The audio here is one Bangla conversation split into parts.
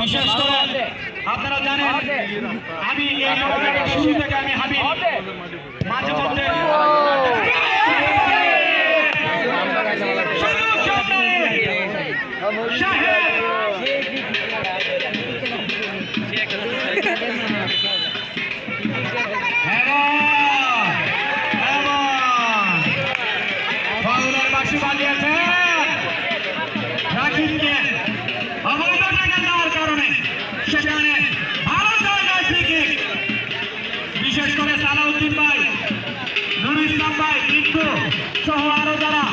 বিশেষ করে আপনারা জানেন আমি এই টুর্নামেন্টের শুরু থেকে আমি হাবিব মাঝে মধ্যে বাসি বাজিয়েছে রাকিবকে অবৈধ টাকা দেওয়ার কারণে সেখানে ভালো জায়গায় ফ্রি কিক বিশেষ করে সালাউদ্দিন ভাই নুরুল ইসলাম ভাই কিন্তু সহ আরো যারা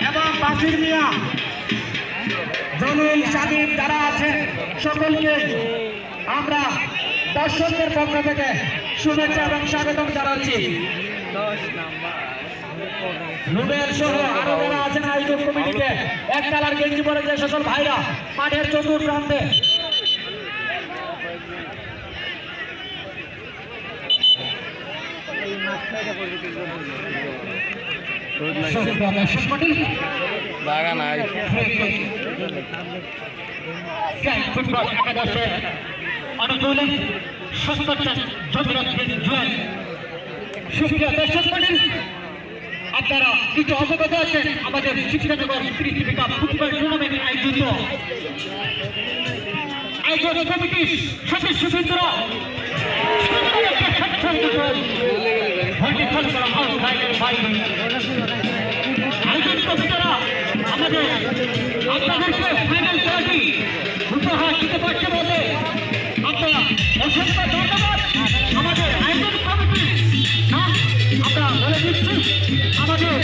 এবং বাসির মিয়া জলিল সাদিব যারা আছেন সকলকে আমরা দর্শকদের পক্ষ থেকে শুভেচ্ছা এবং স্বাগতম জানাচ্ছি। রুবেল সহ আরো যারা আছেন আয়োজক কমিটিতে এক কালার গেঞ্জি পরে যে সকল ভাইরা মাঠের চতুর্প্রান্তে ফুটবল একাদশে অনুকূলে সুপ্রিয় দর্শক মণ্ডলী, আপনারা কিছু অবগত আছেন আমাদের শিক্ষানগর পৃথিবী কাপ ফুটবল টুর্নামেন্ট আয়োজক কমিটির সদস্যবৃন্দরা আয়োজন কমিটিরা আমাদের আপনাদেরকে ফাইনাল খেলাটি উপহার দিতে পারছে বলে আপনারা অসংখ্য ধন্যবাদ। আমাদের আয়োজন কমিটি নাম আমরা বলে দিচ্ছি, আমাদের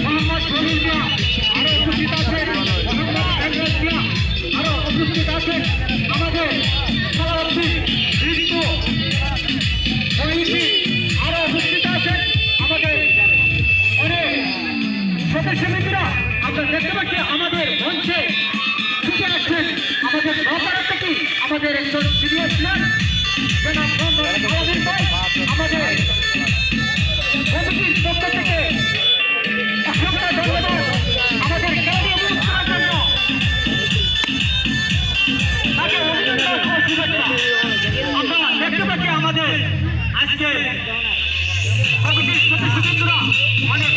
মোহাম্মদ শরীর মিয়া আরো উপস্থিত আছেন, আরো উপস্থিত আছেন আমাদের সালাউদ্দিন রিন্টু আরো উপস্থিত আছেন আমাদের অনেক সদস্যবৃন্দরা। আপনারা দেখতে পাচ্ছেন আমাদের মঞ্চে ছুটে আসছেন আমাদের নৌকার থেকে আমাদের একজন সিনিয়র প্লেয়ার আমাদের কমিটির পক্ষ থেকে অসংখ্য ধন্যবাদ আমাদের খেলাটি উপভোগ করার জন্য। আমরা দেখতে পাচ্ছি আমাদের আজকে কমিটির সদস্যবৃন্দরা অনেক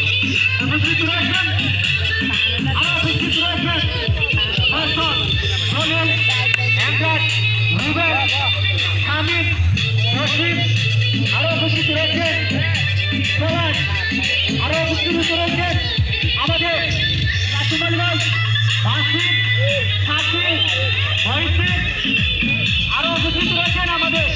উপস্থিত রয়েছেন, আরো উপস্থিত রয়েছেন রুবেল, শামিম, রশিদ, আরো উপস্থিত রয়েছেন সোলান, আরো উপস্থিত রয়েছেন আমাদের কাসিমাল ভাই, বাসিম, সাথী, মহিসিন, আরো উপস্থিত রয়েছেন আমাদের